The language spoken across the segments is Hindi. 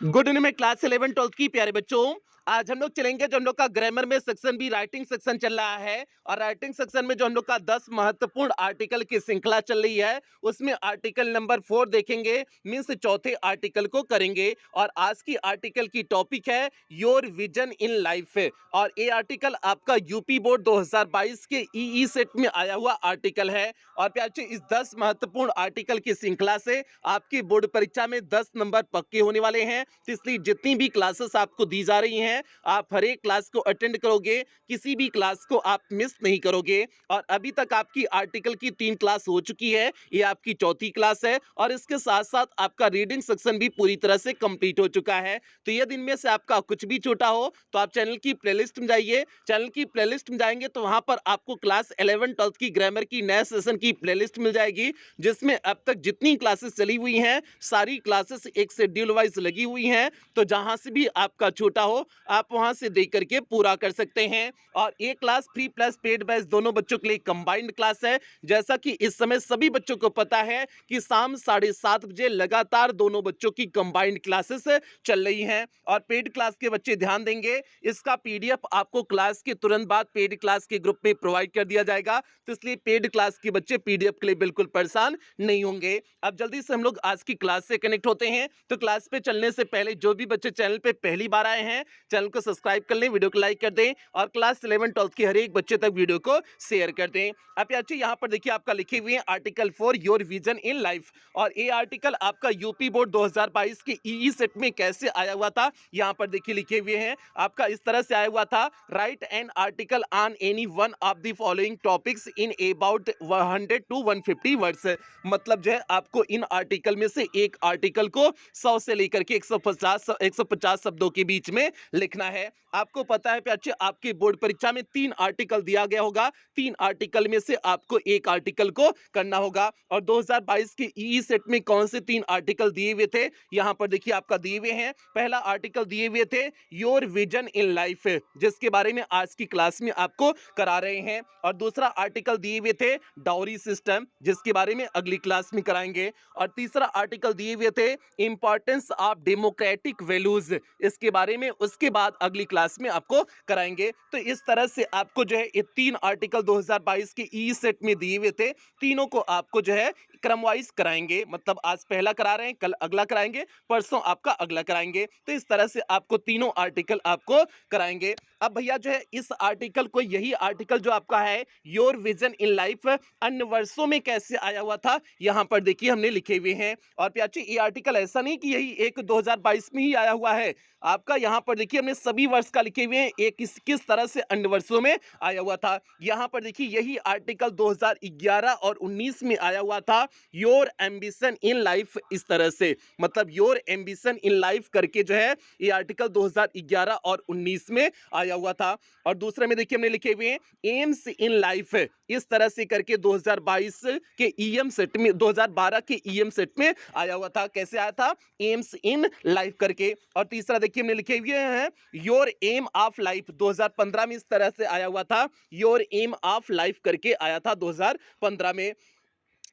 गुड इवनिंग में क्लास 11 12 की प्यारे बच्चों। आज हम लोग चलेंगे जो हम लोग का ग्रामर में सेक्शन भी राइटिंग सेक्शन चल रहा है और राइटिंग सेक्शन में जो हम लोग का 10 महत्वपूर्ण आर्टिकल की श्रृंखला चल रही है उसमें आर्टिकल नंबर 4 देखेंगे, मीन्स चौथे आर्टिकल को करेंगे। और आज की आर्टिकल की टॉपिक है योर विजन इन लाइफ। और ये आर्टिकल आपका यूपी बोर्ड 2022 के ई सेट में आया हुआ आर्टिकल है। और प्यारे इस 10 महत्वपूर्ण आर्टिकल की श्रृंखला से आपकी बोर्ड परीक्षा में 10 नंबर पक्के होने वाले हैं। तो इसलिए जितनी भी क्लासेस आपको दी जा रही हैं आप हर एक क्लास को अटेंड करोगे, किसी भी क्लास को आप मिस नहीं करोगे। और अभी तक आपकी आर्टिकल की 3 क्लास हो चुकी है, ये आपकी चौथी क्लास है और इसके साथ साथ आपका रीडिंग सेक्शन भी पूरी तरह से कंप्लीट हो चुका है। तो यदि इनमें से आपका कुछ भी छूटा हो तो आप चैनल की प्लेलिस्ट में जाइए। चैनल की प्लेलिस्ट में जाएंगे तो वहां पर आपको क्लास 11 12 की ग्रामर की नए सेशन की प्लेलिस्ट मिल जाएगी, जिसमें अब तक जितनी क्लासेस चली हुई हैं सारी क्लासेस एक शेड्यूल वाइज लगी हुई हैं। तो जहां से भी आपका छूटा हो आप वहां से देख करके पूरा कर सकते हैं। और ये class free plus paid batch दोनों बच्चों के लिए कंबाइंड क्लास है। जैसा कि इस समय सभी बच्चों को पता है कि शाम 7:30 बजे लगातार दोनों बच्चों की कंबाइंड क्लासेस चल रही हैं। और पेड क्लास के बच्चे ध्यान देंगे, इसका पीडीएफ आपको क्लास के तुरंत बाद पेड क्लास के ग्रुप में प्रोवाइड कर दिया जाएगा। तो इसलिए पेड क्लास के बच्चे पीडीएफ के लिए बिल्कुल परेशान नहीं होंगे। अब जल्दी से हम लोग आज की क्लास से कनेक्ट होते हैं। तो क्लास पे चलने से पहले जो भी बच्चे चैनल पे पहली बार आए हैं चैनल को सब्सक्राइब कर लें, वीडियो को लाइक कर दें और क्लास 11 12 के हर एक बच्चे तक वीडियो को शेयर कर दें। अब याची यहाँ पर देखिए आपका लिखे हुए हैं article 4 your vision in life. और ये आर्टिकल आपका यूपी बोर्ड 2022 के ई सेट में कैसे आया हुआ था, यहाँ पर देखिए लिखे हुए हैं आपका इस तरह से आया हुआ था। Right an article on any one of the following topics in about 100 to 150 words. मतलब जो है आपको इन आर्टिकल में से एक आर्टिकल को 100 से लेकर के 150 शब्दों के बीच में लिखना है। आपको पता है प्यारे आपके बोर्ड परीक्षा में 3 आर्टिकल दिया गया होगा, 3 आर्टिकल में से आपको एक आर्टिकल को करना होगा। और 2022 के ई सेट में कौन से 3 आर्टिकल दिए हुए थे, यहां पर देखिए आपका दिए हुए हैं। पहला आर्टिकल दिए हुए थे योर विजन इन लाइफ, जिसके बारे में आज की क्लास में आपको करा रहे हैं। और दूसरा आर्टिकल दिए हुए थे डाउरी सिस्टम, जिसके बारे में अगली क्लास में कराएंगे। और तीसरा आर्टिकल दिए हुए थे इंपॉर्टेंस ऑफ डेमोक्रेटिक वैल्यूज, इसके बारे में उसके बाद अगली क्लास में आपको कराएंगे। तो इस तरह से आपको जो है ये 3 आर्टिकल 2022 के ई सेट में दिए हुए थे, तीनों को आपको जो है क्रमवाइज कराएंगे। मतलब आज पहला करा रहे हैं, कल अगला कराएंगे, परसों आपका अगला कराएंगे। तो इस तरह से आपको तीनों आर्टिकल आपको कराएंगे। अब भैया जो है इस आर्टिकल को, यही आर्टिकल जो आपका है योर विजन इन लाइफ, अन्य वर्षों में कैसे आया हुआ था यहां पर देखिए हमने लिखे हुए हैं। और प्याची ये आर्टिकल ऐसा नहीं कि यही एक 2022 में ही आया हुआ है, आपका यहां पर देखिए हमने सभी वर्ष का लिखे हुए हैं, एक किस तरह से अन्य वर्षों में आया हुआ था। यहां पर देखिए यही आर्टिकल 2011 और 19 में आया हुआ था योर एम्बिशन इन लाइफ, इस तरह से। मतलब योर एम्बिशन इन लाइफ करके जो है ये आर्टिकल 2011 और 19 में आया हुआ था। और दूसरे में देखिए हमने लिखे हुए हैं एम्स इन लाइफ, इस तरह से करके 2022 के ईएम सेट में, 2012 के ईएम सेट में आया हुआ था। कैसे आया था, एम्स इन लाइफ करके। और तीसरा देखिए हमने लिखे हुए हैं योर एम ऑफ लाइफ, 2015 में इस तरह से आया हुआ था, योर एम ऑफ लाइफ करके आया था 2015 में।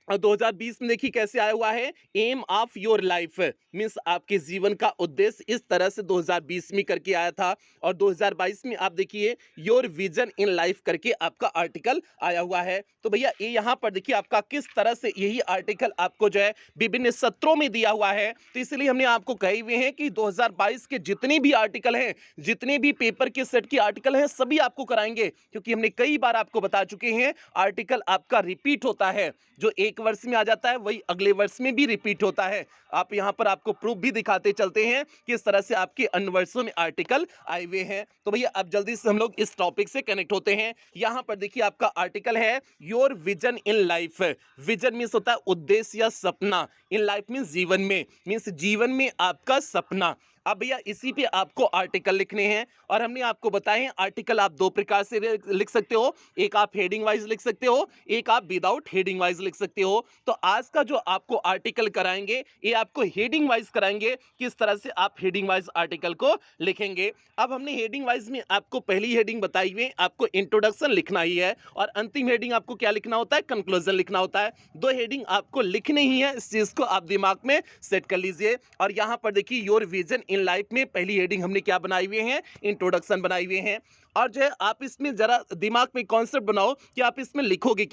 और 2020 में देखिए कैसे आया हुआ है aim of your life, means आपके जीवन का उद्देश्य, इस तरह से 2020 में करके आया था। और 2022 में आप देखिए योर विजन इन लाइफ करके आपका आर्टिकल आया हुआ है। तो भैया ये यहाँ पर देखिए आपका किस तरह से यही आर्टिकल आपको जो है विभिन्न सत्रों में दिया हुआ है। तो इसलिए हमने आपको कहे हुए हैं कि 2022 के जितने भी आर्टिकल हैं, जितने भी पेपर के सेट के आर्टिकल हैं, सभी आपको कराएंगे। क्योंकि हमने कई बार आपको बता चुके हैं आर्टिकल आपका रिपीट होता है, जो एक वर्ष में आ जाता है वही अगले वर्ष में भी रिपीट होता है। आप यहां पर आपको प्रूफ भी दिखाते चलते हैं कि इस तरह से आपके अन्य वर्षों में आर्टिकल आए हुए हैं। तो भैया अब जल्दी से हम लोग इस टॉपिक से कनेक्ट होते हैं। यहां पर देखिए आपका आर्टिकल है your vision in life. Vision means होता है उद्देश्य या सपना, इन लाइफ मीन्स जीवन में, मीन्स जीवन में आपका सपना। अब भैया इसी पे आपको आर्टिकल लिखने हैं। और हमने आपको बताए हैं आर्टिकल आप 2 प्रकार से लिख सकते हो, एक आप हेडिंग वाइज लिख सकते हो, एक आप विदाउट हेडिंग वाइज लिख सकते हो। तो आज का जो आपको आर्टिकल कराएंगे ये आपको हेडिंग वाइज कराएंगे, किस तरह से आप हेडिंग वाइज आर्टिकल को लिखेंगे। अब हमने हेडिंग वाइज में आपको पहली हेडिंग बताई हुई है, आपको इंट्रोडक्शन लिखना ही है। और अंतिम हेडिंग आपको क्या लिखना होता है, कंक्लूजन लिखना होता है। 2 हेडिंग आपको लिखने ही है, इस चीज को आप दिमाग में सेट कर लीजिए। और यहां पर देखिए योर विजन इन लाइफ में पहली हेडिंग हमने क्या बनाई हुए हैं, इंट्रोडक्शन बनाई हुए हैं। और जो है आप इसमें जरा दिमाग में कॉन्सेप्ट बनाओ कि आप इसमें लिखोगे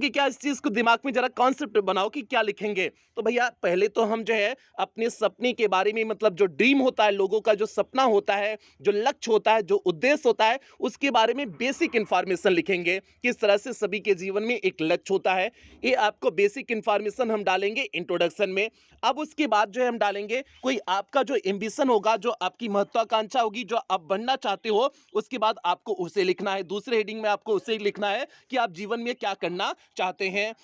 क्या, इस चीज को दिमाग में जरा कॉन्सेप्ट बनाओ कि क्या लिखेंगे। तो भैया पहले तो हम जो है अपने सपने के बारे में, मतलब जो ड्रीम होता है, लोगों का जो सपना होता है, जो लक्ष्य होता है, जो उद्देश्य होता है, उसके बारे में बेसिक इंफॉर्मेशन लिखेंगे। किस तरह से सभी के जीवन में एक लक्ष्य होता है, ये आपको बेसिक इंफॉर्मेशन हम डालेंगे इंट्रोडक्शन में। अब उसके बाद जो है हम डालेंगे कोई आपका जो एम्बिशन होगा, जो आपकी महत्वाकांक्षा होगी, जो आप बनना चाहते हो, उसके बाद आपको उसे लिखना है। दूसरे हेडिंग में आपको उसे लिखना है कि आप जीवन में क्या करना चाहते हैं।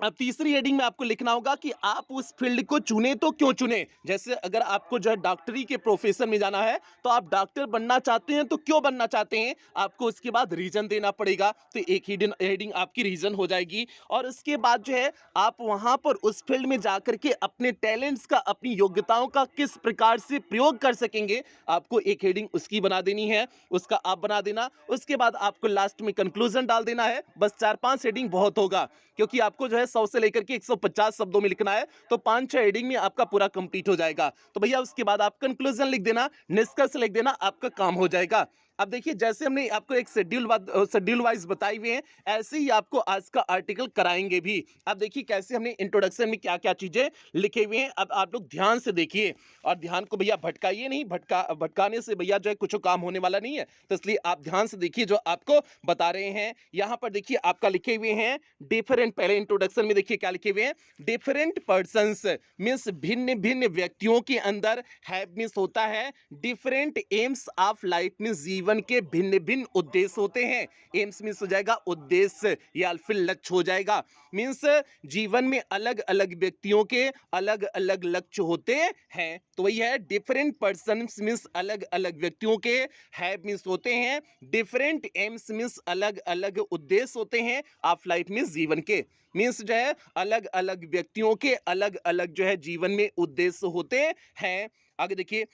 अब तीसरी हेडिंग में आपको लिखना होगा कि आप उस फील्ड को चुने तो क्यों चुने। जैसे अगर आपको जो है डॉक्टरी के प्रोफेशन में जाना है, तो आप डॉक्टर बनना चाहते हैं, तो क्यों बनना चाहते हैं, आपको उसके बाद रीजन देना पड़ेगा। तो एक हेडिंग आपकी रीजन हो जाएगी। और उसके बाद जो है आप वहां पर उस फील्ड में जाकर के अपने टैलेंट्स का, अपनी योग्यताओं का किस प्रकार से प्रयोग कर सकेंगे, आपको एक हेडिंग उसकी बना देनी है, उसका आप बना देना। उसके बाद आपको लास्ट में कंक्लूजन डाल देना है। बस 4-5 हेडिंग बहुत होगा, क्योंकि आपको जो है 100 से लेकर के 150 शब्दों में लिखना है, तो 5-6 हेडिंग में आपका पूरा कंप्लीट हो जाएगा। तो भैया उसके बाद आप कंक्लूजन लिख देना, निष्कर्ष लिख देना, आपका काम हो जाएगा। अब देखिए जैसे हमने आपको एक शेड्यूल वाइज बताई हुए हैं, ऐसे ही आपको आज का आर्टिकल कराएंगे भी। अब देखिए कैसे हमने इंट्रोडक्शन में क्या क्या चीजें लिखे हुए हैं, अब आप लोग ध्यान से देखिए और ध्यान को भैया भटकाइए नहीं, भटकाने से भैया जो है कुछ काम होने वाला नहीं है। तो इसलिए आप ध्यान से देखिए जो आपको बता रहे हैं। यहाँ पर देखिए आपका लिखे हुए हैं डिफरेंट, पहले इंट्रोडक्शन में देखिए क्या लिखे हुए हैं, डिफरेंट पर्सन्स मीन्स भिन्न भिन्न व्यक्तियों के अंदर हैव मीन्स होता है different AIIMS of life means जीवन के भिन्न भिन्न उद्देश्य होते हैं। एम्स मीन्स हो जाएगा उद्देश्य या फिर लक्ष्य हो जाएगा। मीन्स जीवन में अलग अलग व्यक्तियों के अलग अलग लक्ष्य होते हैं। तो वही है डिफरेंट पर्सन्स मीन्स अलग अलग व्यक्तियों के, हैव मीन्स होते हैं, डिफरेंट एम्स मीन्स अलग अलग उद्देश्य होते हैं, ऑफ लाइफ मीन्स जीवन के, मीन्स जो है अलग अलग व्यक्तियों के अलग अलग जो है जीवन में उद्देश्य होते हैं। आगे देखिए,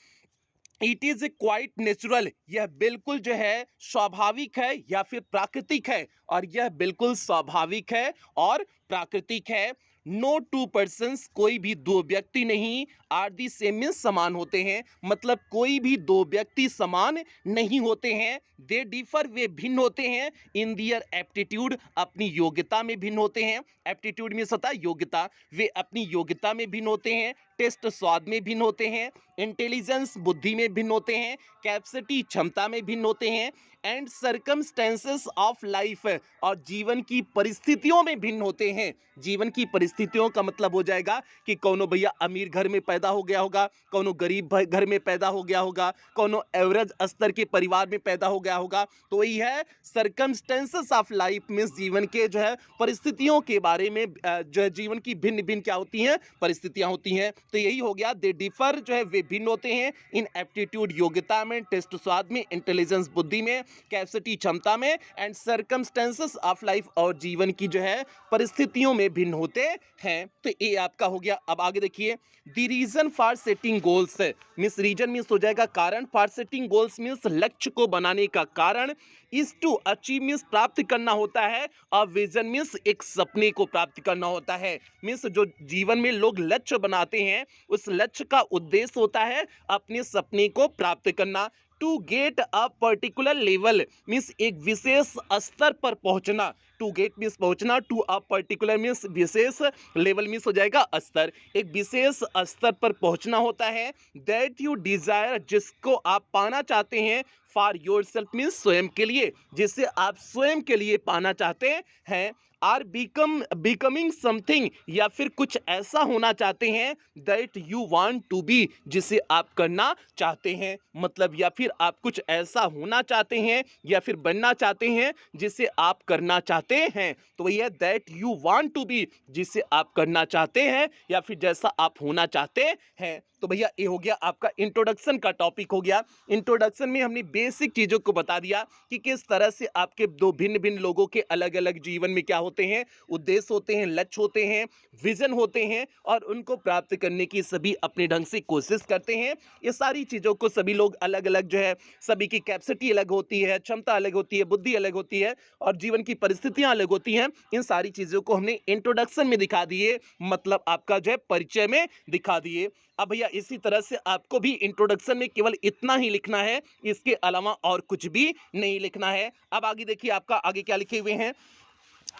इट इज क्वाइट नेचुरल, यह बिल्कुल जो है स्वाभाविक है या फिर प्राकृतिक है, और यह बिल्कुल स्वाभाविक है और प्राकृतिक है। नो टू पर्सन्स, कोई भी दो व्यक्ति नहीं, आर दी सेम मीन्स समान होते हैं, मतलब कोई भी दो व्यक्ति समान नहीं होते हैं। दे डिफर, वे भिन्न होते हैं, इन दियर एप्टीट्यूड, अपनी योग्यता में भिन्न होते हैं। एप्टीट्यूड मीन्स होता है योग्यता, वे अपनी योग्यता में भिन्न होते हैं। टेस्ट स्वाद में भिन्न होते हैं। इंटेलिजेंस बुद्धि में भिन्न होते हैं। कैपेसिटी क्षमता में भिन्न होते हैं। एंड सर्कमस्टेंसेस ऑफ लाइफ, और जीवन की परिस्थितियों में भिन्न होते हैं। जीवन की परिस्थितियों का मतलब हो जाएगा कि कौनो भैया अमीर घर में पैदा हो गया होगा, कौनो गरीब घर में पैदा हो गया होगा, कौनो एवरेज स्तर के परिवार में पैदा हो गया होगा। तो वही है सर्कमस्टेंसेस ऑफ लाइफ मीन्स जीवन के जो है परिस्थितियों के बारे में, जो है जीवन की भिन्न भिन्न क्या होती हैं, परिस्थितियां होती हैं। तो यही हो गया, दे डिफर जो है वे भिन्न होते हैं, इन एप्टीट्यूड योग्यता में, टेस्ट स्वाद में, इंटेलिजेंस बुद्धि में, कैपेसिटी क्षमता में, एंड सर्कमस्टेंसेस ऑफ लाइफ और जीवन की जो है परिस्थितियों में भिन्न होते हैं। तो ये आपका हो गया। अब आगे देखिए, the reason for setting goals means, reason means हो जाएगा कारण, फॉर सेटिंग गोल्स मीन्स लक्ष्य को बनाने का कारण, इज टू अचीव मीन्स प्राप्त करना होता है, और विजन मीन्स एक सपने को प्राप्त करना होता है। मीन्स जो जीवन में लोग लक्ष्य बनाते हैं, उस लक्ष्य का उद्देश्य होता है अपने सपने को प्राप्त करना। To get a particular level means एक विशेष स्तर पर पहुंचना। टू गेट मीन्स पहुंचना, टू अ पर्टिकुलर मीन्स विशेष, लेवल मीन्स हो जाएगा स्तर, एक विशेष स्तर पर पहुंचना होता है। दैट यू डिजायर, जिसको आप पाना चाहते हैं, फॉर योर सेल्फ मीन्स स्वयं के लिए, जिसे आप स्वयं के लिए पाना चाहते हैं। आर बिकमिंग समथिंग, या फिर कुछ ऐसा होना चाहते हैं, that you want to be, जिसे आप करना चाहते हैं, मतलब या फिर आप कुछ ऐसा होना चाहते हैं या फिर बनना चाहते हैं जिसे आप करना चाहते हैं। तो वही है that you want to be, जिसे आप करना चाहते हैं या फिर जैसा आप होना चाहते हैं। तो भैया ये हो गया आपका इंट्रोडक्शन का टॉपिक हो गया। इंट्रोडक्शन में हमने बेसिक चीजों को बता दिया कि किस तरह से आपके दो भिन्न भिन्न लोगों के अलग अलग जीवन में क्या होते हैं, उद्देश्य होते हैं, लक्ष्य होते हैं, विजन होते हैं, और उनको प्राप्त करने की सभी अपने ढंग से कोशिश करते हैं। ये सारी चीजों को सभी लोग अलग अलग जो है, सभी की कैपेसिटी अलग होती है, क्षमता अलग होती है, बुद्धि अलग होती है, और जीवन की परिस्थितियां अलग होती हैं। इन सारी चीजों को हमने इंट्रोडक्शन में दिखा दिए, मतलब आपका जो है परिचय में दिखा दिए। अब भैया इसी तरह से आपको भी इंट्रोडक्शन में केवल इतना ही लिखना है, इसके अलावा और कुछ भी नहीं लिखना है। अब आगे देखिए आपका आगे क्या लिखे हुए हैं।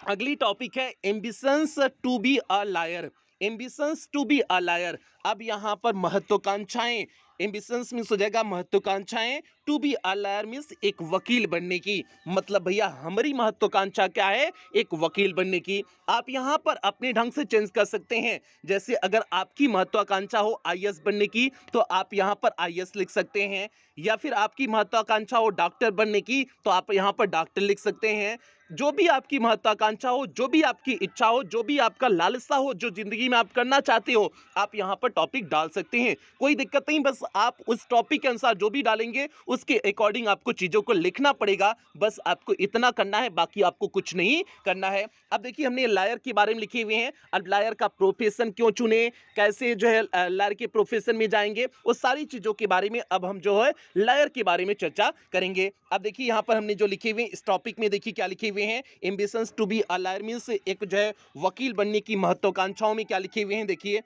अगली टॉपिक है ambitions to be a lawyer. Ambitions to be a lawyer. अब यहाँ पर महत्वाकांक्षाएं, एम्बिशंस मीन्स हो जाएगा महत्वाकांक्षाएं, to be a lawyer means एक वकील बनने की। मतलब भैया हमारी महत्वाकांक्षा क्या है, एक वकील बनने की। आप यहाँ पर अपने ढंग से चेंज कर सकते हैं। जैसे अगर आपकी महत्वाकांक्षा हो आईएएस बनने की तो आप यहाँ पर आईएएस लिख सकते हैं, या फिर आपकी महत्वाकांक्षा हो डॉक्टर बनने की तो आप यहाँ पर डॉक्टर लिख सकते हैं। जो भी आपकी महत्वाकांक्षा हो, जो भी आपकी इच्छा हो, जो भी आपका लालसा हो, जो जिंदगी में आप करना चाहते हो, आप यहाँ पर टॉपिक डाल सकते हैं, कोई दिक्कत नहीं। बस आप उस टॉपिक के अनुसार जो भी डालेंगे उसके अकॉर्डिंग आपको चीज़ों को लिखना पड़ेगा। बस आपको इतना करना है, बाकी आपको कुछ नहीं करना है। अब देखिए हमने लायर के बारे में लिखे हुए हैं। अब लायर का प्रोफेशन क्यों चुने, कैसे जो है लायर के प्रोफेशन में जाएंगे, उस सारी चीज़ों के बारे में अब हम जो है लायर के बारे में चर्चा करेंगे। अब देखिए यहाँ पर हमने जो लिखे हुए इस टॉपिक में देखिए क्या लिखे हुए हैं। Ambitions to be a lawyer means एक जो है वकील बनने की महत्वाकांक्षाओं में क्या लिखे हुए हैं देखिए।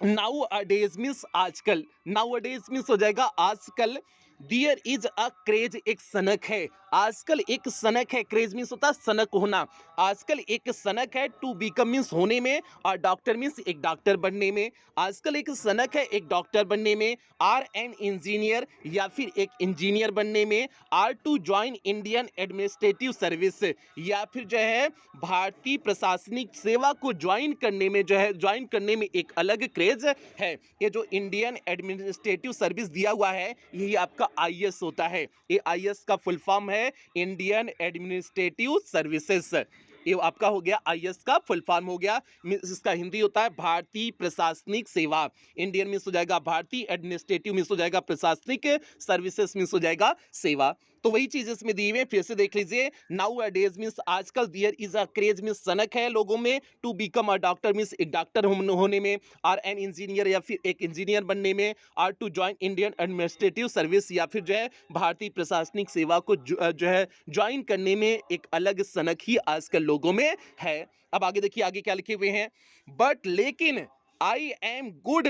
नाउ अडेज मीन्स आजकल, नाउ अडेज मीन्स हो जाएगा आजकल। दियर इज अ क्रेज, एक सनक है, आजकल एक सनक है। क्रेज मीन्स होता है सनक होना। आजकल एक सनक है, टू बीकम मीन्स होने में, और डॉक्टर मीन्स एक डॉक्टर बनने में। आजकल एक सनक है एक डॉक्टर बनने में, आर एन इंजीनियर या फिर एक इंजीनियर बनने में, or to join Indian administrative service या फिर जो है भारतीय प्रशासनिक सेवा को ज्वाइन करने में, जो है ज्वाइन करने में एक अलग क्रेज है। ये जो इंडियन एडमिनिस्ट्रेटिव सर्विस दिया हुआ है यही आपका आईएएस होता है। ये आईएएस का फुल फॉर्म है इंडियन एडमिनिस्ट्रेटिव सर्विसेज। ये आपका हो गया आईएएस का फुल फॉर्म हो गया। इसका हिंदी होता है भारतीय प्रशासनिक सेवा। इंडियन मीन्स हो जाएगा भारतीय, एडमिनिस्ट्रेटिव मीन्स हो जाएगा प्रशासनिक, सर्विसेज मीन्स हो जाएगा सेवा। तो वही चीज इसमें दी हुई है, फिर से देख लीजिए। नाउ अडेज मीन्स आजकल, there is a craze means सनक है लोगों में, to become a doctor means एक डॉक्टर होने में, और एन इंजीनियर या फिर एक इंजीनियर बनने में, और to join Indian administrative service या फिर जो है भारतीय प्रशासनिक सेवा को जो है ज्वाइन करने में एक अलग सनक ही आजकल लोगों में है। अब आगे देखिए आगे क्या लिखे हुए हैं। बट लेकिन आई एम गुड,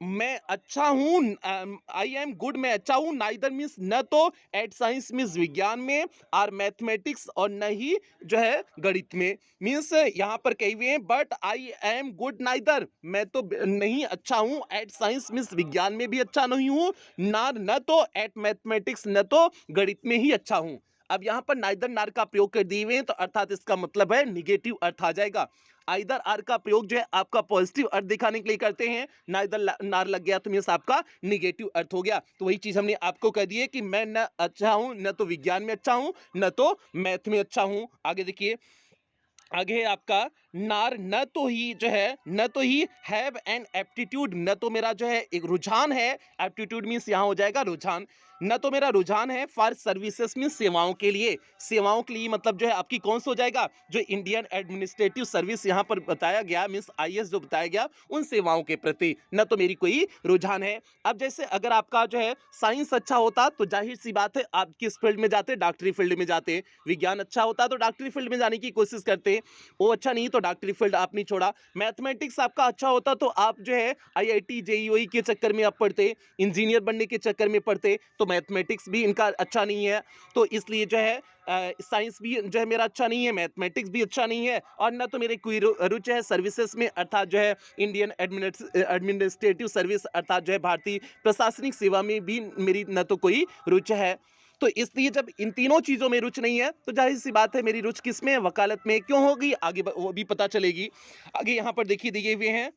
मैं अच्छा हूँ, आई एम गुड मैं अच्छा हूँ, नाइदर मीन्स न तो एट साइंस मीन्स विज्ञान में, और मैथमेटिक्स और न ही जो है गणित में। मीन्स यहाँ पर कही हुए हैं but I am good neither, मैं तो नहीं अच्छा हूँ एट साइंस मीन्स विज्ञान में भी अच्छा नहीं हूँ, न तो एट मैथमेटिक्स न तो गणित में ही अच्छा हूँ। अब यहाँ पर नाइदर नार का प्रयोग कर दिए हुए हैं, तो अर्थात इसका मतलब है निगेटिव अर्थ आ जाएगा। आइदर आर का प्रयोग जो है आपका पॉजिटिव अर्थ दिखाने के लिए करते हैं, नाइदर नार लग गया तो मीन्स आपका निगेटिव अर्थ हो गया। तो वही चीज हमने आपको कह दी है कि मैं न अच्छा हूं, न तो विज्ञान में अच्छा हूं, न तो मैथ में अच्छा हूं। आगे देखिए आगे है आपका नार, न तो ही जो है, न तो ही हैव एन एप्टीट्यूड, न तो मेरा जो है एक रुझान है, एप्टीट्यूड मीन्स यहाँ हो जाएगा रुझान, न तो मेरा रुझान है फॉर सर्विसेज मीन्स सेवाओं के लिए, सेवाओं के लिए मतलब जो है आपकी कौन सा हो जाएगा, जो इंडियन एडमिनिस्ट्रेटिव सर्विस यहाँ पर बताया गया मीन्स आईएएस जो बताया गया उन सेवाओं के प्रति न तो मेरी कोई रुझान है। अब जैसे अगर आपका जो है साइंस अच्छा होता तो जाहिर सी बात है आप किस फील्ड में जाते, डॉक्टरी फील्ड में जाते। विज्ञान अच्छा होता तो डॉक्टरी फील्ड में जाने की कोशिश करते, वो अच्छा नहीं तो डॉक्टरी फील्ड आप नहीं छोड़ा। मैथमेटिक्स आपका अच्छा होता तो आप जो है आईआईटी जेईई के चक्कर में आप पढ़ते, इंजीनियर बनने के चक्कर में पढ़ते, तो मैथमेटिक्स भी इनका अच्छा नहीं है। तो इसलिए जो है साइंस भी जो है मेरा अच्छा नहीं है, मैथमेटिक्स भी अच्छा नहीं है, और ना तो मेरे कोई रुचि है सर्विसेज में, अर्थात जो है इंडियन एडमिनिस्ट्रेटिव सर्विस अर्थात जो है भारतीय प्रशासनिक सेवा में भी मेरी न तो कोई रुचि है। तो इसलिए जब इन तीनों चीजों में रुचि नहीं है तो जाहिर सी बात है मेरी रुचि किस में, वकालत में क्यों होगी, आगे वो भी पता चलेगी। आगे यहाँ पर देखिए दिए हुए हैं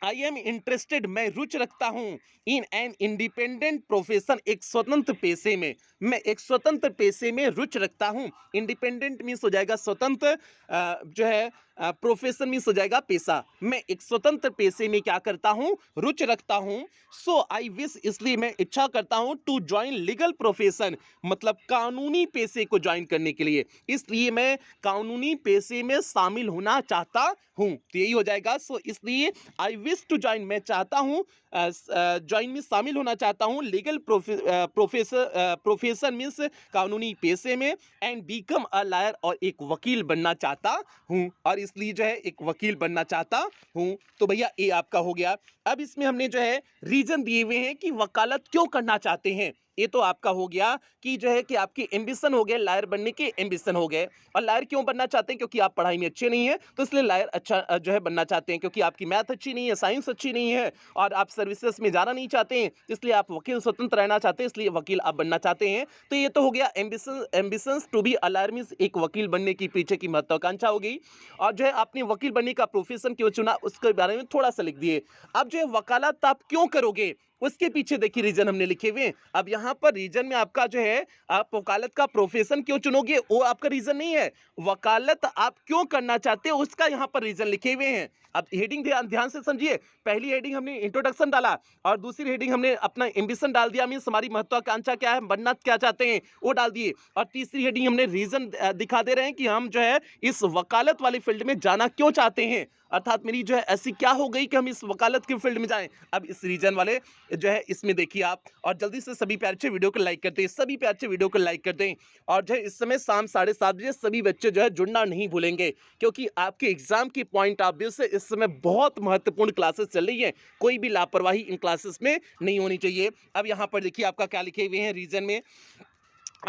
आई एम इंटरेस्टेड, मैं रुचि रखता हूँ, इन एन इंडिपेंडेंट प्रोफेशन, एक स्वतंत्र पेशे में, मैं एक स्वतंत्र पेशे में रुचि रखता हूँ। इंडिपेंडेंट मीन्स हो जाएगा स्वतंत्र, जो है प्रोफेशन मीन्स हो जाएगा पेशा। मैं एक स्वतंत्र पेशे में क्या करता हूँ, रुचि रखता हूँ। सो आई विश, इसलिए मैं इच्छा करता हूँ, टू ज्वाइन लीगल प्रोफेशन, मतलब कानूनी पेशे को ज्वाइन करने के लिए, इसलिए मैं कानूनी पेशे में शामिल होना चाहता हूँ। तो यही हो जाएगा। सो इसलिए आई विश टू ज्वाइन, मैं चाहता हूँ ज्वाइन में शामिल होना चाहता हूँ, लीगल प्रोफेशन मीन्स कानूनी पेशे में, एंड बिकम अ लॉयर, और एक वकील बनना चाहता हूँ। और इसलिए जो है एक वकील बनना चाहता हूं। तो भैया ए आपका हो गया। अब इसमें हमने जो है रीजन दिए हुए हैं कि वकालत क्यों करना चाहते हैं। ये तो आपका हो गया कि जो है कि आपकी एम्बिशन हो गए, लायर बनने के एम्बिशन हो गए। और लायर क्यों बनना चाहते हैं? क्योंकि आप पढ़ाई में अच्छे नहीं है, तो इसलिए लायर अच्छा जो है बनना चाहते हैं। क्योंकि आपकी मैथ अच्छी नहीं है, साइंस अच्छी नहीं है और आप सर्विसेज में जाना नहीं चाहते हैं, इसलिए आप वकील स्वतंत्र रहना चाहते हैं, इसलिए वकील आप बनना चाहते हैं। तो ये तो हो गया ambitions to be a lawyer, means एक वकील बनने की पीछे की महत्वाकांक्षा हो गई। और जो है आपने वकील बनने का प्रोफेशन क्यों चुना उसके बारे में थोड़ा सा लिख दिए। अब जो है वकालत आप क्यों करोगे उसके पीछे देखिए रीजन हमने लिखे हुए हैं। अब यहाँ पर रीजन में आपका जो है आप वकालत का प्रोफेशन क्यों चुनोगे वो आपका रीजन नहीं है, वकालत आप क्यों करना चाहते हो उसका यहाँ पर रीजन लिखे हुए हैं। अब हेडिंग ध्यान से समझिए। पहली हेडिंग हमने इंट्रोडक्शन डाला और दूसरी हेडिंग हमने अपना एम्बिशन डाल दिया, मीन्स हमारी महत्वाकांक्षा क्या है, बनना क्या चाहते हैं वो डाल दिए। और तीसरी हेडिंग हमने रीजन दिखा दे रहे हैं कि हम जो है इस वकालत वाली फील्ड में जाना क्यों चाहते हैं, अर्थात मेरी जो है ऐसी क्या हो गई कि हम इस वकालत की फील्ड में जाएं। अब इस रीजन वाले जो है इसमें देखिए आप, और जल्दी से सभी प्यारे बच्चे वीडियो को लाइक कर दें, सभी प्यारे बच्चे वीडियो को लाइक कर दें। और जो है इस समय शाम 7:30 बजे सभी बच्चे जो है जुड़ना नहीं भूलेंगे, क्योंकि आपके एग्जाम की पॉइंट ऑफ व्यू से इस समय बहुत महत्वपूर्ण क्लासेस चल रही है। कोई भी लापरवाही इन क्लासेस में नहीं होनी चाहिए। अब यहाँ पर देखिए आपका क्या लिखे हुए हैं रीजन में,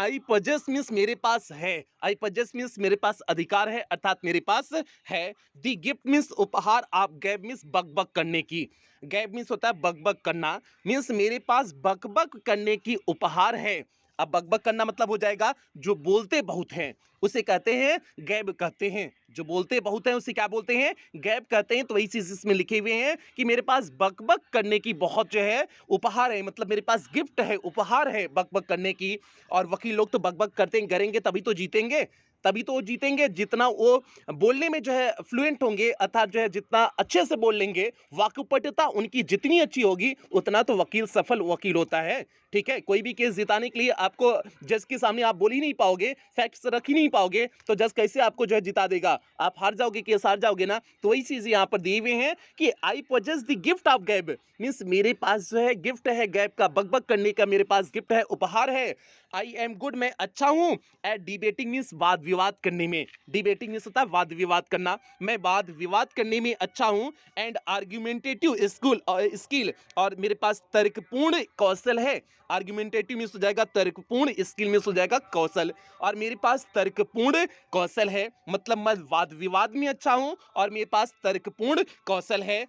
आई पजेस मीन्स मेरे पास है, आई पजेस मीन्स मेरे पास अधिकार है, अर्थात मेरे पास है। दी गिफ्ट मीन्स उपहार, आप गैब मीन्स बकबक करने की, गैब मीन्स होता है बकबक करना, मीन्स मेरे पास बकबक करने की उपहार है। अब बकबक करना मतलब हो जाएगा जो बोलते बहुत हैं उसे कहते हैं गैब कहते हैं, जो बोलते बहुत हैं उसे क्या बोलते हैं, गैब कहते हैं। तो वही चीज इसमें लिखे हुए हैं कि मेरे पास बकबक करने की बहुत जो है उपहार है, मतलब मेरे पास गिफ्ट है, उपहार है बकबक करने की। और वकील लोग तो बकबक करते हैं, करेंगे तभी तो जीतेंगे, तभी तो वो जीतेंगे जितना वो बोलने में जो है फ्लुएंट होंगे, अर्थात जो है जितना अच्छे से बोल लेंगे, वाक्पटुता उनकी जितनी अच्छी होगी उतना तो वकील सफल वकील होता है। ठीक है, कोई भी केस जिताने के लिए आपको जज के सामने आप बोल ही नहीं पाओगे, फैक्ट्स रख ही नहीं पाओगे, तो जज कैसे आपको जो है जिता देगा, आप हार जाओगे, केस हार जाओगे ना। तो वही चीज यहाँ पर दिए हुए हैं कि आई पोजेस द गिफ्ट ऑफ गैब, मीन्स मेरे पास जो है गिफ्ट है गैब का, बकबक करने का मेरे पास गिफ्ट है, उपहार है। आई एम गुड, मैं अच्छा हूं एट डिबेटिंग, मीन्स वाद विवाद करने में, डिबेटिंग मीन्स होता है वाद विवाद करना, मैं वाद विवाद करने में अच्छा हूं। एंड आर्ग्यूमेंटेटिव स्किल, और मेरे पास तर्कपूर्ण कौशल है, आर्ग्यूमेंटेटिव मीन्स हो जाएगा तर्कपूर्ण, स्किल मीन्स हो जाएगा कौशल, और मेरे पास तर्कपूर्ण कौशल है, मतलब मैं वाद विवाद में अच्छा हूं और मेरे पास तर्कपूर्ण कौशल है।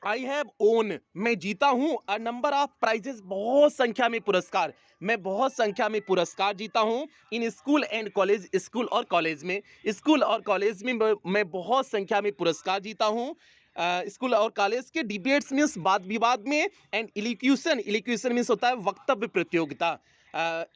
आई हैव ओन, मैं जीता हूं अ नंबर ऑफ प्राइजेस, बहुत संख्या में पुरस्कार, मैं बहुत संख्या में पुरस्कार जीता हूं। In school and college, school और कॉलेज में, स्कूल और कॉलेज में मैं बहुत संख्या में पुरस्कार जीता हूं। स्कूल और कॉलेज के डिबेट्स मीन्स वाद विवाद में, एंड इलिक्यूशन, इलिक्यूशन मीन्स होता है वक्तव्य प्रतियोगिता,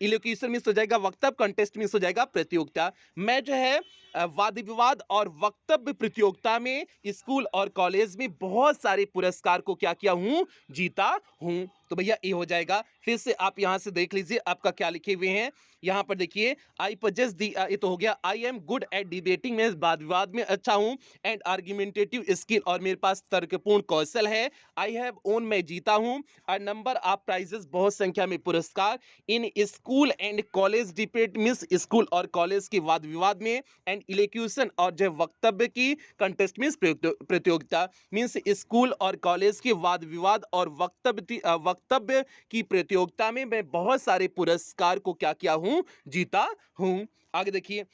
इलोक्यूशन मीन्स हो जाएगा वक्तव्य, कंटेस्ट मीन्स हो जाएगा प्रतियोगिता। मैं जो है वाद विवाद और वक्तव्य प्रतियोगिता में स्कूल और कॉलेज में बहुत सारे पुरस्कार को क्या किया हूं, जीता हूं। तो भैया ये हो जाएगा। फिर से आप यहां से देख लीजिए आपका क्या लिखे हुए हैं, यहां पर देखिए आई पजेस दी, ये तो हो गया I am good at debating, में वाद विवाद में अच्छा हूं, एंड आर्ग्यूमेंटेटिव स्किल, और मेरे पास तर्कपूर्ण कौशल है। आई हैव ओन, मैं जीता हूं, अ नंबर ऑफ प्राइजेस, बहुत संख्या में पुरस्कार, in school and college debate means school और कॉलेज के वाद विवाद में, एंड इलेक्यूशन और जो वक्तव्य की कंटेस्ट मीन्स प्रतियोगिता, मीन्स स्कूल और कॉलेज के वाद विवाद और वक्तव्य की प्रतियोगिता में मैं बहुत सारे पुरस्कार को क्या किया हूं, जीता हूं। आगे देखिए,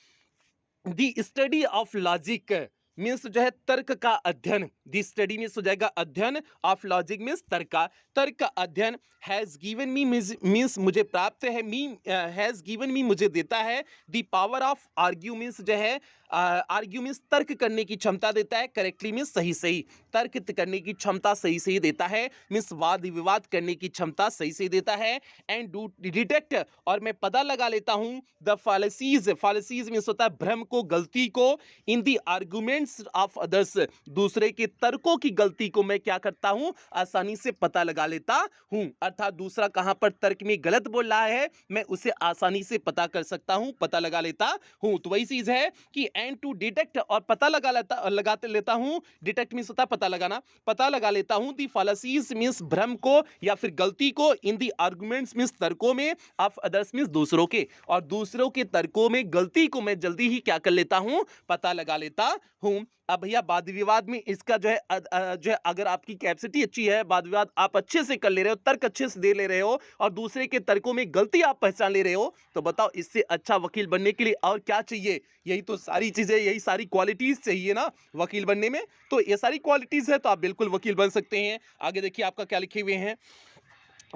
दी स्टडी ऑफ लॉजिक मीन्स जो है तर्क का अध्ययन, दी स्टडी मीन्स हो जाएगा अध्ययन, ऑफ लॉजिक मीन्स तर्क का, तर्क का अध्ययन, हैज गिवन मी मीन्स मुझे प्राप्त है, मी हैज गिवन मी मुझे देता है, the power of argue means जो है आर्ग्यू मीन्स तर्क करने की क्षमता देता है, करेक्टली मीन्स सही सही, तर्क करने की क्षमता सही सही देता है, मीन्स वाद विवाद करने की क्षमता सही सही देता है। एंड डू डिटेक्ट, और मैं पता लगा लेता हूं, द फॉलिसीज, फॉलिसीज मीन्स होता है भ्रम को, गलती को, इन दी आर्गुमेंट्स ऑफ अदर्स, दूसरे के तर्कों की गलती को मैं क्या करता हूं, आसानी से पता लगा लेता हूं, अर्थात दूसरा कहां पर तर्क में गलत बोल रहा है मैं उसे आसानी से पता कर सकता हूं, पता लगा लेता हूं। तो वही चीज है कि एंड टू डिटेक्ट और पता लगाते लेता हूं, डिटेक्ट मींस होता है पता लगाना, पता लगा लेता हूं दी फालासीज मींस भ्रम को या फिर गलती को, इन दी आर्गुमेंट्स मींस तर्कों में, ऑफ अदर्स मींस दूसरों के, और दूसरों के तर्कों में गलती को मैं जल्दी ही क्या कर लेता हूं, पता लगा लेता हूं। अब भैया वाद विवाद में इसका जो है जो है अगर आपकी कैपेसिटी अच्छी है, वाद विवाद आप अच्छे से कर ले रहे हो, तर्क अच्छे से दे ले रहे हो और दूसरे के तर्कों में गलती आप पहचान ले रहे हो, तो बताओ इससे अच्छा वकील बनने के लिए और क्या चाहिए? यही तो सारी चीजें, यही सारी क्वालिटीज चाहिए ना वकील बनने में। तो ये सारी क्वालिटीज है तो आप बिल्कुल वकील बन सकते हैं। आगे देखिए आपका क्या लिखे हुए हैं,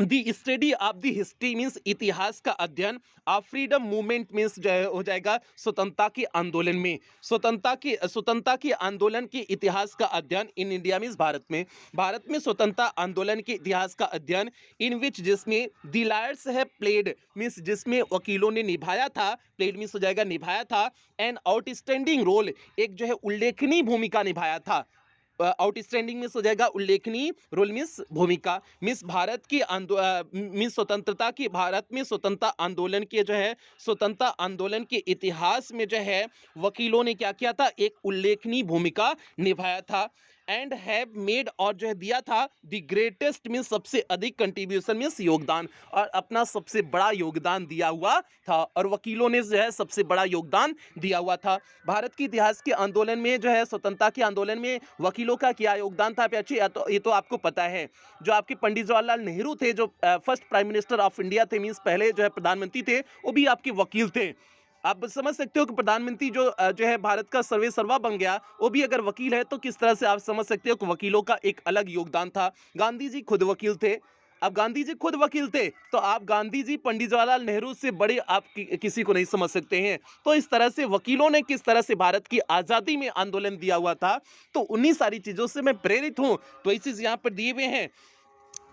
the study of the history means इतिहास का अध्ययन, ऑफ फ्रीडम मूवमेंट मीन्स जो है हो जाएगा स्वतंत्रता के आंदोलन में, स्वतंत्रता के आंदोलन के इतिहास का अध्ययन, इन इंडिया मीन्स भारत में स्वतंत्रता आंदोलन के इतिहास का अध्ययन, इन विच जिसमें द लॉयर्स है प्लेड मीन्स जिसमें वकीलों ने निभाया था, प्लेड मीन्स हो जाएगा निभाया था, एन आउटस्टैंडिंग रोल एक जो है उल्लेखनीय भूमिका निभाया था, आउटस्टैंडिंग मिस हो जाएगा उल्लेखनीय, रोल मिस भूमिका, मिस भारत की मिस स्वतंत्रता की, भारत में स्वतंत्रता आंदोलन के जो है स्वतंत्रता आंदोलन के इतिहास में जो है वकीलों ने क्या किया था, एक उल्लेखनीय भूमिका निभाया था, एंड हैव मेड और जो है दिया था द ग्रेटेस्ट मीन्स सबसे अधिक कंट्रीब्यूशन मीन्स योगदान, और अपना सबसे बड़ा योगदान दिया हुआ था, और वकीलों ने जो है सबसे बड़ा योगदान दिया हुआ था। भारत के इतिहास के आंदोलन में जो है स्वतंत्रता के आंदोलन में वकीलों का क्या योगदान था प्याची, ये तो आपको पता है। जो आपके पंडित जवाहरलाल नेहरू थे, जो first prime minister of India थे, मीन्स पहले जो है प्रधानमंत्री थे, वो भी आपके वकील थे। आप समझ सकते हो कि प्रधानमंत्री जो है भारत का सर्वे सर्वा बन गया, वो भी अगर वकील है तो किस तरह से आप समझ सकते हो कि वकीलों का एक अलग योगदान था। गांधी जी खुद वकील थे। अब गांधी जी खुद वकील थे तो आप गांधी जी पंडित जवाहरलाल नेहरू से बड़े आप किसी को नहीं समझ सकते हैं। तो इस तरह से वकीलों ने किस तरह से भारत की आज़ादी में आंदोलन दिया हुआ था, तो उन्हीं सारी चीज़ों से मैं प्रेरित हूँ। तो ये चीज़ यहाँ पर दिए हुए हैं,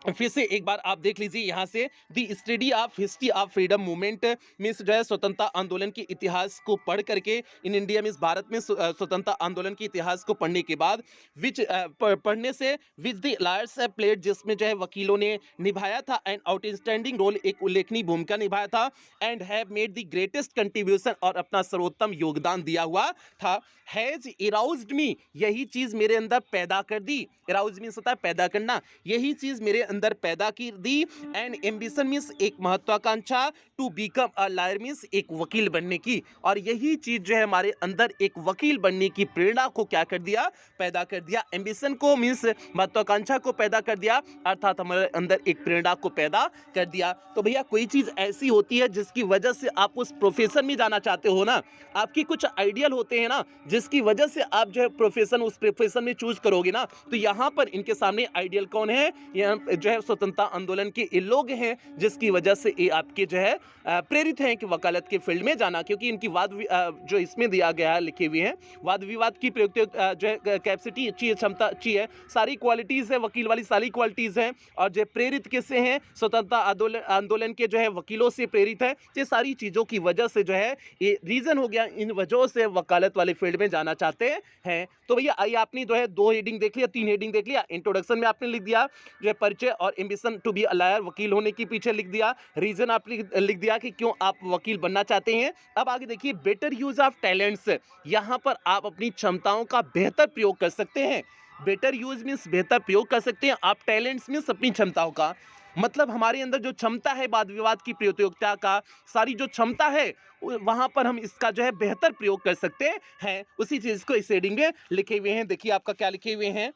फिर से एक बार आप देख लीजिए यहाँ से, the study of history of freedom movement means जो है स्वतंत्रता आंदोलन के इतिहास को पढ़ करके, इन इंडिया मीन्स भारत में स्वतंत्रता आंदोलन के इतिहास को पढ़ने के बाद, विच पढ़ने से which the lawyers have played जिसमें जो है वकीलों ने निभाया था एंड आउटस्टैंडिंग रोल एक उल्लेखनीय भूमिका निभाया था, and have made the greatest contribution और अपना सर्वोत्तम योगदान दिया हुआ था, हैज इराउज्ड मी यही चीज़ मेरे अंदर पैदा कर दी, इराउज मीन्स होता है पैदा करना, यही चीज़ मेरे अंदर पैदा की दी, एंड एम्बिशन मीन्स एक महत्वाकांक्षा, to become a lawyer means एक वकील बनने की, और यही चीज जो है हमारे अंदर एक वकील बनने की प्रेरणा को क्या कर दिया, पैदा कर दिया। एम्बिशन को मीन्स महत्वाकांक्षा को पैदा कर दिया, अर्थात हमारे अंदर एक प्रेरणा को पैदा कर दिया। तो भैया कोई चीज ऐसी होती है जिसकी वजह से आप उस प्रोफेशन में जाना चाहते हो ना, आपकी कुछ आइडियल होते हैं ना, जिसकी वजह से आप जो है प्रोफेशन उस प्रोफेशन में चूज करोगे ना, तो यहाँ पर इनके सामने आइडियल कौन है, यहाँ जो है स्वतंत्रता आंदोलन के ये लोग हैं जिसकी वजह से ये आपके जो है प्रेरित हैं कि वकालत के फील्ड में जाना, क्योंकि इनकी जो इसमें दिया गया है लिखे हुए हैं, वाद विवाद की प्रयुक्त जो है कैपेसिटी अच्छी है, क्षमता अच्छी है, सारी क्वालिटीज है, वकील वाली सारी क्वालिटीज हैं, और जो प्रेरित किससे हैं, स्वतंत्रता आंदोलन के जो है वकीलों से प्रेरित है। ये सारी चीज़ों की वजह से जो है ये रीज़न हो गया, इन वजहों से वकालत वाले फील्ड में जाना चाहते हैं। तो भैया आइए आपने जो है 2 हेडिंग देख लिया, 3 हेडिंग देख लिया। इंट्रोडक्शन में आपने लिख दिया जो है परिचय और ambition to be a lawyer, वकील होने के पीछे लिख दिया, रीजन आपने लिख दिया कि क्यों आप वकील बनना चाहते हैं। अब आगे देखिए बेटर यूज ऑफ टैलेंट्स, यहाँ पर आप अपनी क्षमताओं का बेहतर प्रयोग कर सकते हैं। बेटर यूज मीन्स बेहतर प्रयोग कर सकते हैं आप, टैलेंट्स मीन्स अपनी क्षमताओं का, मतलब हमारे अंदर जो क्षमता है वाद विवाद की प्रतियोगिता का, सारी जो क्षमता है वहां पर हम इसका जो है बेहतर प्रयोग कर सकते हैं। उसी चीज को इस हेडिंग में लिखे हुए हैं। देखिए आपका क्या लिखे हुए हैं,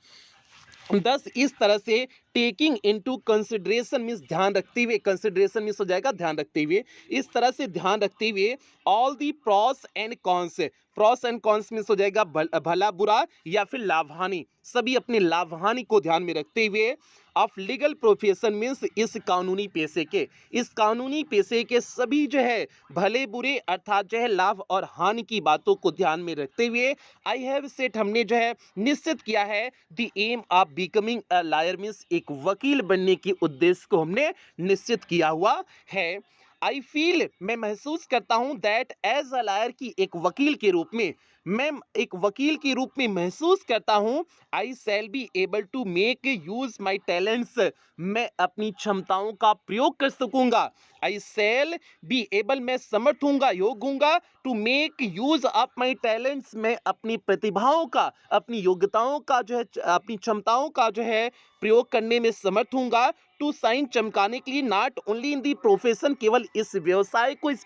10 इस तरह से टेकिंग इनटू कंसिडरेशन मीन्स ध्यान रखते हुए, कंसिडरेशन मीन्स हो जाएगा ध्यान रखते हुए, इस तरह से ध्यान रखते हुए all the pros and cons, pros and cons means हो जाएगा भला बुरा या फिर लाभ हानि, सभी अपने लाभ हानि को ध्यान में रखते हुए, ऑफ लीगल प्रोफेशन मीन्स इस कानूनी पेशे के, इस कानूनी पेशे के सभी जो है भले बुरे अर्थात जो है लाभ और हानि की बातों को ध्यान में रखते हुए, आई हैव सेट हमने जो है निश्चित किया है, the aim of becoming a lawyer means एक वकील बनने के उद्देश्य को हमने निश्चित किया हुआ है। आई फील, मैं महसूस करता हूं दैट एज अ लायर, की एक वकील के रूप में, मैं एक वकील के रूप में महसूस करता हूं, I shall be able to make use my talents, मैं अपनी क्षमताओं का प्रयोग कर सकूंगा। आई शैल बी एबल, मैं समर्थ हूंगा, योग हूंगा, to make use of my talents, मैं अपनी प्रतिभाओं का, अपनी योग्यताओं का जो है, अपनी क्षमताओं का जो है प्रयोग करने में समर्थ हूंगा, टू साइन, चमकाने के लिए, not only in the profession, केवल इस व्यवसाय को, इस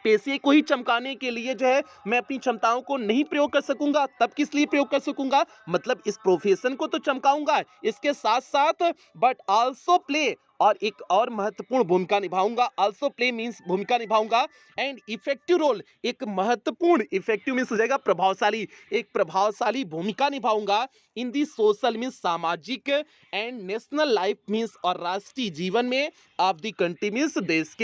पेशे को ही चमकाने के लिए जो है मैं अपनी क्षमताओं को नहीं प्रयोग कर सकूंगा, तब किस लिए प्रयोग कर सकूंगा, मतलब इस प्रोफेशन को तो चमकाऊंगा, इसके साथ साथ बट आल्सो प्ले, और एक और महत्वपूर्ण भूमिका निभाऊंगा, आल्सो प्ले मींस भूमिका निभाऊंगा, एंड इफेक्टिव रोल, एक महत्वपूर्ण, इफेक्टिव मींस हो जाएगा प्रभावशाली, एक प्रभावशाली भूमिका निभाऊंगा, इन दी सोशल मींस सामाजिक, एंड नेशनल लाइफ मींस और राष्ट्रीय जीवन में, ऑफ दी कंट्री मींस देश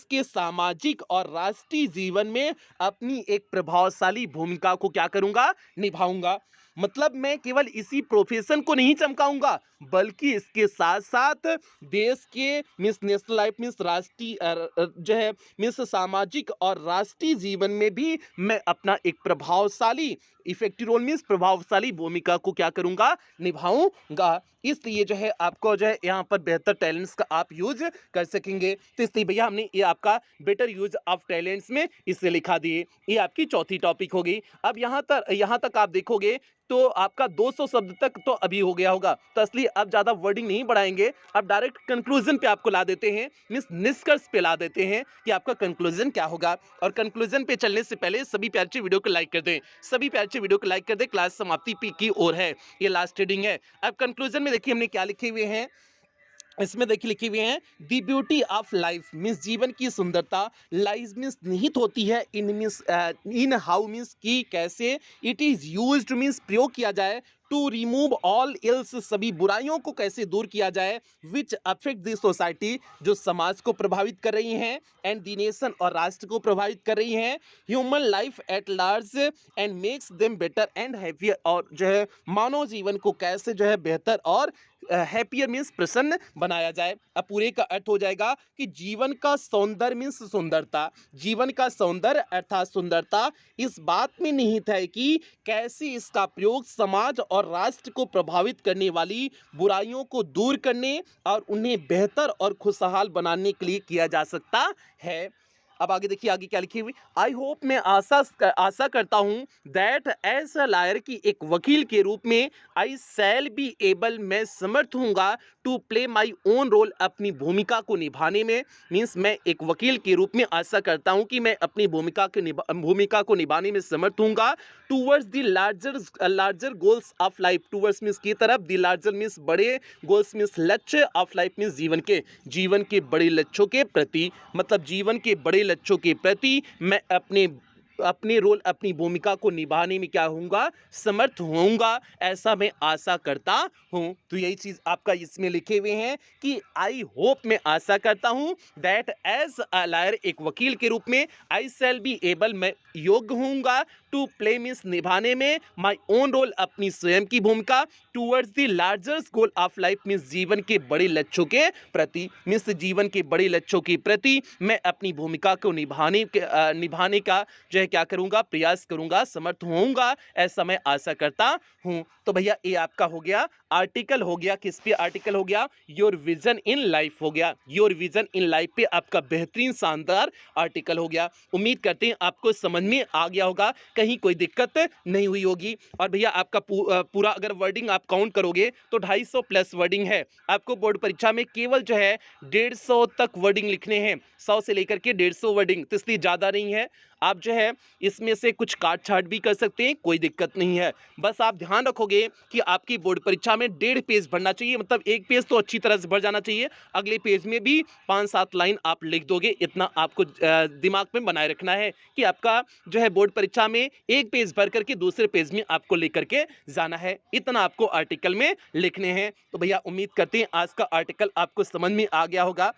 के सामाजिक और राष्ट्रीय जीवन में अपनी एक प्रभावशाली भूमिका को क्या करूंगा, निभाऊंगा। मतलब मैं केवल इसी प्रोफेशन को नहीं चमकाऊंगा, बल्कि इसके साथ साथ देश के मीन्स नेशनल लाइफ मीन्स राष्ट्रीय जो है मीन्स सामाजिक और राष्ट्रीय जीवन में भी मैं अपना एक प्रभावशाली, इफेक्टिव रोल मीन्स प्रभावशाली भूमिका को क्या करूंगा, निभाऊंगा। इसलिए जो है आपको जो है यहाँ पर बेहतर टैलेंट्स का आप यूज कर सकेंगे। तो इसलिए भैया हमने ये आपका बेटर यूज ऑफ टैलेंट्स में इसे लिखा दिए। ये आपकी चौथी टॉपिक हो गई। अब यहाँ तक आप देखोगे तो आपका 200 शब्द तक तो अभी हो गया होगा, तो इसलिए अब ज्यादा वर्डिंग नहीं बढ़ाएंगे, अब डायरेक्ट कंक्लूजन पे आपको ला देते हैं, मींस निष्कर्ष पे ला देते हैं कि आपका कंक्लूजन क्या होगा। और कंक्लूजन पे चलने से पहले सभी प्यारे बच्चे वीडियो को लाइक कर दें, सभी प्यारे बच्चे वीडियो को लाइक कर दें। क्लास समाप्ति की ओर है, ये लास्ट रीडिंग है। अब कंक्लूजन में देखिए हमने क्या लिखे हुए हैं, इसमें देखिए लिखे हुए हैं, दी ब्यूटी ऑफ लाइफ मीन्स जीवन की सुंदरता, लाइज मीन्स निहित होती है, इन मीन्स इन हाउ मीन्स की कैसे, इट इज यूज्ड मीन्स प्रयोग किया जाए, टू रिमूव ऑल इल्स सभी बुराइयों को कैसे दूर किया जाए, विच अफेक्ट द सोसाइटी जो समाज को प्रभावित कर रही हैं, एंड द नेशन और राष्ट्र को प्रभावित कर रही हैं, human life at large and makes them better and happier और जो है मानव जीवन को कैसे जो है बेहतर और हैप्पियर मीन्स प्रसन्न बनाया जाए। अब पूरे का अर्थ हो जाएगा कि जीवन का सौंदर्य मीन्स सुंदरता, जीवन का सौंदर्य अर्थात सुंदरता इस बात में निहित है कि कैसे इसका प्रयोग समाज और राष्ट्र को प्रभावित करने वाली बुराइयों को दूर करने और उन्हें बेहतर और खुशहाल बनाने के लिए किया जा सकता है। अब आगे देखिए, आगे क्या लिखी हुई, आई होप, मैं आशा करता हूं, दैट एज अ लायर की एक वकील के रूप में, आई शैल बी एबल, मैं समर्थ हूंगा, to play my own role, अपनी भूमिका को निभाने में, मीन्स मैं एक वकील के रूप में आशा करता हूं कि मैं अपनी भूमिका को निभाने में समर्थ हूंगा, towards the larger goals of life, towards means की तरफ, द लार्जर मीन्स बड़े, गोल्स मीन्स लक्ष्य, ऑफ लाइफ मीन्स जीवन के बड़े लक्ष्यों के प्रति, मतलब जीवन के बड़े लक्ष्यों के प्रति मैं अपने रोल, अपनी भूमिका को निभाने में क्या होऊंगा, समर्थ होऊंगा, ऐसा मैं आशा करता हूं। तो यही चीज आपका इसमें लिखे हुए हैं कि आई होप, मैं आशा करता हूं, दैट एज अ लायर एक वकील के रूप में, आई शैल बी एबल, मैं योग्य होऊंगा, टू प्ले मीन्स निभाने में, माई ओन रोल, अपनी स्वयं की भूमिका, towards the larger goal of life means जीवन के बड़े लक्ष्यों के प्रति, मीन्स जीवन के बड़े लक्ष्यों के प्रति मैं अपनी भूमिका को निभाने का जो है क्या करूंगा, प्रयास करूंगा, समर्थ होऊंगा, ऐसा मैं आशा करता हूं। तो भैया ये आपका हो गया आर्टिकल, हो गया किस पे आर्टिकल हो गया, योर विजन इन लाइफ हो गया, योर विजन इन लाइफ पे आपका बेहतरीन शानदार आर्टिकल हो गया। उम्मीद करते हैं आपको समझ में आ गया होगा, कहीं कोई दिक्कत नहीं हुई होगी। और भैया आपका पूरा अगर वर्डिंग आप काउंट करोगे तो 250 प्लस वर्डिंग है। आपको बोर्ड परीक्षा में केवल जो है 150 तक वर्डिंग लिखने हैं, 100 से लेकर के 150 वर्डिंग, तो इसलिए ज़्यादा नहीं है। आप जो है इसमें से कुछ काट छाट भी कर सकते हैं, कोई दिक्कत नहीं है। बस आप ध्यान रखोगे कि आपकी बोर्ड परीक्षा में 1.5 पेज भरना चाहिए, मतलब एक पेज तो अच्छी तरह से भर जाना चाहिए, अगले पेज में भी 5-7 लाइन आप लिख दोगे, इतना आपको दिमाग में बनाए रखना है कि आपका जो है बोर्ड परीक्षा में एक पेज भर करके दूसरे पेज में आपको लेकर के जाना है, इतना आपको आर्टिकल में लिखने हैं। तो भैया उम्मीद करते हैं आज का आर्टिकल आपको समझ में आ गया होगा।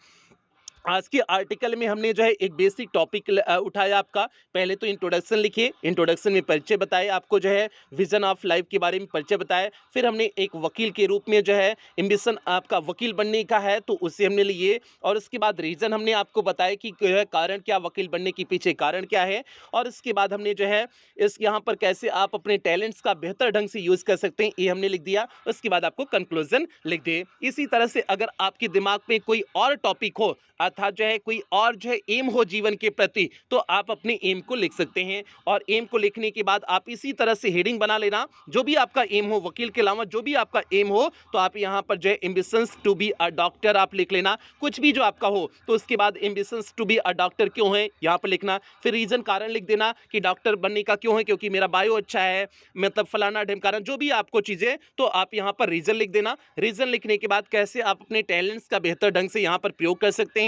आज के आर्टिकल में हमने जो है एक बेसिक टॉपिक उठाया आपका। पहले तो इंट्रोडक्शन लिखे, इंट्रोडक्शन में परिचय बताए, आपको जो है विजन ऑफ लाइफ के बारे में परिचय बताया। फिर हमने एक वकील के रूप में जो है एम्बिशन आपका वकील बनने का है तो उसे हमने लिए, और उसके बाद रीज़न हमने आपको बताया कि जो है कारण क्या, वकील बनने के पीछे कारण क्या है, और इसके बाद हमने जो है इस यहाँ पर कैसे आप अपने टैलेंट्स का बेहतर ढंग से यूज़ कर सकते हैं ये हमने लिख दिया। उसके बाद आपको कंक्लूजन लिख दिए। इसी तरह से अगर आपके दिमाग में कोई और टॉपिक हो अर्थात जो है कोई और जो है एम हो जीवन के प्रति, तो आप अपने एम को लिख सकते हैं। और एम को लिखने के बाद आप इसी तरह से हेडिंग बना लेना, जो भी आपका एम हो, वकील के अलावा जो भी आपका एम हो, तो आप यहाँ पर जो है ambitions to be a doctor आप लिख लेना। कुछ भी जो आपका हो तो उसके बाद ambitions to be a doctor क्यों है यहाँ पर लिखना। फिर रीजन कारण लिख देना कि डॉक्टर बनने का क्यों है, क्योंकि मेरा बायो अच्छा है, मतलब फलाना ढिमकाना, जो भी आपको चीज़ें, तो आप यहाँ पर रीजन लिख देना। रीजन लिखने के बाद कैसे आप अपने टैलेंट्स का बेहतर ढंग से यहाँ पर प्रयोग कर सकते हैं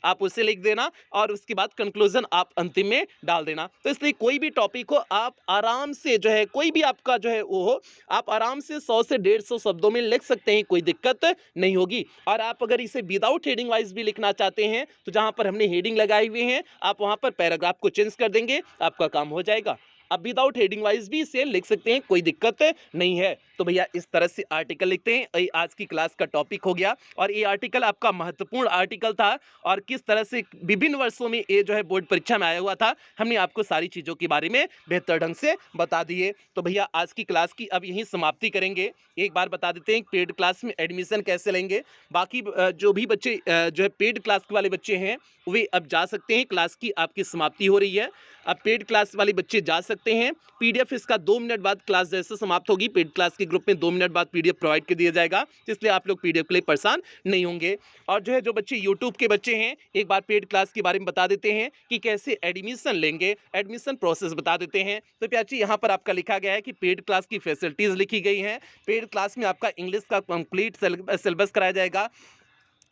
आप उसे लिख देना, और उसके बाद कंक्लूजन आप अंतिम में डाल देना। तो इसलिए कोई भी टॉपिक हो आप आराम से जो है, कोई भी आपका जो है वो हो, आप आराम से 100 से 150 शब्दों में लिख सकते हैं, कोई दिक्कत नहीं होगी। और आप अगर इसे विदाउट हेडिंग वाइज भी लिखना चाहते हैं तो जहां पर हमने हेडिंग लगाई हुई है आप वहां पर पैराग्राफ को चेंज कर देंगे, आपका काम हो जाएगा। आप विदाउट हेडिंग वाइज भी इसे लिख सकते हैं, कोई दिक्कत नहीं है। तो भैया इस तरह से आर्टिकल लिखते हैं। ये आज की क्लास का टॉपिक हो गया, और ये आर्टिकल आपका महत्वपूर्ण आर्टिकल था, और किस तरह से विभिन्न वर्षों में ये जो है बोर्ड परीक्षा में आया हुआ था, हमने आपको सारी चीज़ों के बारे में बेहतर ढंग से बता दिए। तो भैया आज की क्लास की अब यहीं समाप्ति करेंगे। एक बार बता देते हैं पेड क्लास में एडमिशन कैसे लेंगे। बाकी जो भी बच्चे जो है पेड क्लास वाले बच्चे हैं वे अब जा सकते हैं, क्लास की आपकी समाप्ति हो रही है। अब पेड क्लास वाले बच्चे जा सकते हैं। पीडीएफ इसका 2 मिनट बाद क्लास जैसे समाप्त होगी, पेड क्लास के ग्रुप में 2 मिनट बाद पीडीएफ प्रोवाइड कर दिया जाएगा, इसलिए आप लोग पीडीएफ के लिए परेशान नहीं होंगे। और जो है जो बच्चे यूट्यूब के बच्चे हैं, एक बार पेड क्लास के बारे में बता देते हैं कि कैसे एडमिशन लेंगे, एडमिशन प्रोसेस बता देते हैं। तो प्याची यहाँ पर आपका लिखा गया है कि पेड क्लास की फैसिलिटीज़ लिखी गई हैं। पेड क्लास में आपका इंग्लिश का कंप्लीट सिलेबस कराया जाएगा,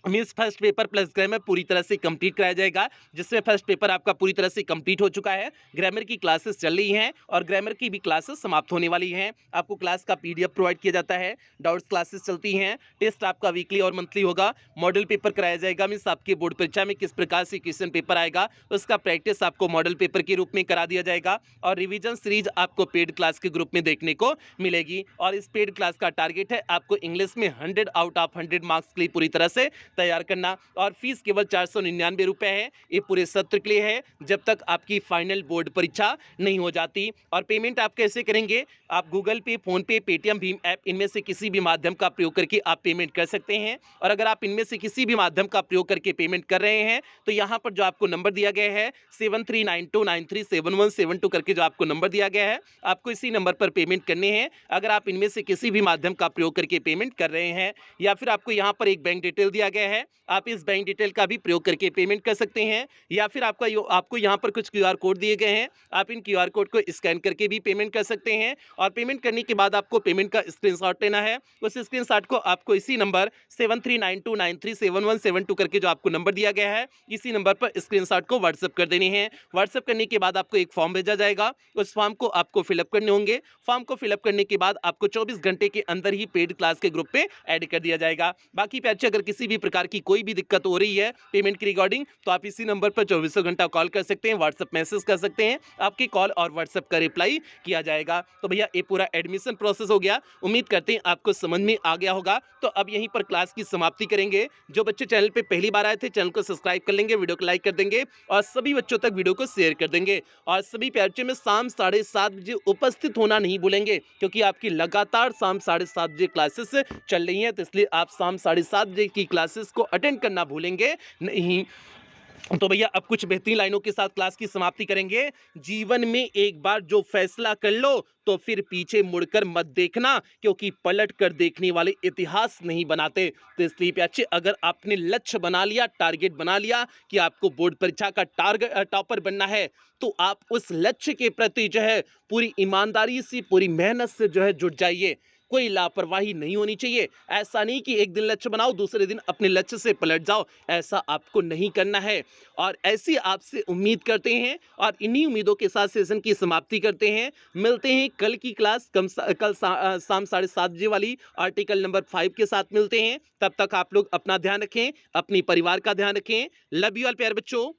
means first paper plus grammar पूरी तरह से कंप्लीट कराया जाएगा, जिसमें फर्स्ट पेपर आपका पूरी तरह से कंप्लीट हो चुका है। ग्रामर की क्लासेस चल रही हैं और ग्रामर की भी क्लासेस समाप्त होने वाली हैं। आपको क्लास का पीडीएफ प्रोवाइड किया जाता है, डाउट्स क्लासेस चलती हैं, टेस्ट आपका वीकली और मंथली होगा, मॉडल पेपर कराया जाएगा, मीन्स आपके बोर्ड परीक्षा में किस प्रकार से क्वेश्चन पेपर आएगा उसका प्रैक्टिस आपको मॉडल पेपर के रूप में करा दिया जाएगा। और रिविजन सीरीज आपको पेड क्लास के ग्रुप में देखने को मिलेगी। और इस पेड क्लास का टारगेट है आपको इंग्लिश में 100 आउट ऑफ 100 मार्क्स के लिए पूरी तरह से तैयार करना। और फीस केवल 499 रुपए है, ये पूरे सत्र के लिए है जब तक आपकी फाइनल बोर्ड परीक्षा नहीं हो जाती। और पेमेंट आप कैसे करेंगे, आप गूगल पे, फोन पे, पेटीएम, भीम ऐप, इनमें से किसी भी माध्यम का प्रयोग करके आप पेमेंट कर सकते हैं। और अगर आप इनमें से किसी भी माध्यम का प्रयोग करके पेमेंट कर रहे हैं तो यहाँ पर जो आपको नंबर दिया गया है 7392937172 करके जो आपको नंबर दिया गया है, आपको इसी नंबर पर पेमेंट करने हैं। अगर आप इनमें से किसी भी माध्यम का प्रयोग करके पेमेंट कर रहे हैं, या फिर आपको यहाँ पर एक बैंक डिटेल दिया गया है, आप इस बैंक डिटेल का भी प्रयोग करके पेमेंट कर सकते हैं। या फिर आपको यहाँ पर कुछ क्यूआर कोड दिए गए हैं, आप इन क्यूआर कोड को स्कैन करके भी पेमेंट कर सकते हैं। और पेमेंट करने के बाद आपको पेमेंट का स्क्रीनशॉट लेना है। उस स्क्रीनशॉट को आपको इसी नंबर 7392937172 करके जो आपको नंबर दिया गया है, इसी नंबर पर स्क्रीनशॉट को व्हाट्सएप कर देनी है। व्हाट्सएप करने के बाद आपको एक फॉर्म भेजा जाएगा, उस फॉर्म को आपको फिलअप करने होंगे। फॉर्म को फिलअप करने के बाद आपको 24 घंटे के अंदर ही पेड क्लास के ग्रुप पे ऐड कर दिया जाएगा। बाकी पैसे अगर किसी भी प्रकार की कोई भी दिक्कत हो रही है पेमेंट की रिगार्डिंग, तो आप इसी नंबर पर 24 घंटा कॉल कर सकते हैं, व्हाट्सएप मैसेज कर सकते हैं, आपकी कॉल और व्हाट्सएप का रिप्लाई किया जाएगा। तो भैया ये पूरा एडमिशन प्रोसेस हो गया, उम्मीद करते हैं आपको समझ में आ गया होगा। तो अब यहीं पर क्लास की समाप्ति करेंगे। जो बच्चे चैनल पे पहली बार आए थे चैनल को सब्सक्राइब कर लेंगे, वीडियो को लाइक कर देंगे और सभी बच्चों तक वीडियो को शेयर कर देंगे। और सभी पैचे में शाम 7:30 बजे उपस्थित होना नहीं भूलेंगे, क्योंकि आपकी लगातार शाम 7:30 बजे क्लासेस चल रही हैं, तो इसलिए आप शाम 7:30 बजे की क्लासेस को अटेंड करना भूलेंगे नहीं। तो भैया अब कुछ बेहतरीन लाइनों के साथ क्लास की समाप्ति करेंगे। जीवन में एक बार जो फैसला कर लो तो फिर पीछे मुड़कर मत देखना, क्योंकि पलट कर देखने वाले इतिहास नहीं बनाते। तो इसलिए प्याचे अगर आपने लक्ष्य बना लिया, टारगेट बना लिया कि आपको बोर्ड परीक्षा का टॉपर बनना है, तो आप उस लक्ष्य के प्रति जो है पूरी ईमानदारी से, पूरी मेहनत से जो है जुट जाइए। कोई लापरवाही नहीं होनी चाहिए। ऐसा नहीं कि एक दिन लक्ष्य बनाओ, दूसरे दिन अपने लक्ष्य से पलट जाओ, ऐसा आपको नहीं करना है। और ऐसी आपसे उम्मीद करते हैं और इन्हीं उम्मीदों के साथ सेशन की समाप्ति करते हैं। मिलते हैं कल की क्लास कल शाम 7:30 बजे वाली आर्टिकल नंबर 5 के साथ मिलते हैं। तब तक आप लोग अपना ध्यान रखें, अपनी परिवार का ध्यान रखें। लव यू ऑल प्यारे बच्चों।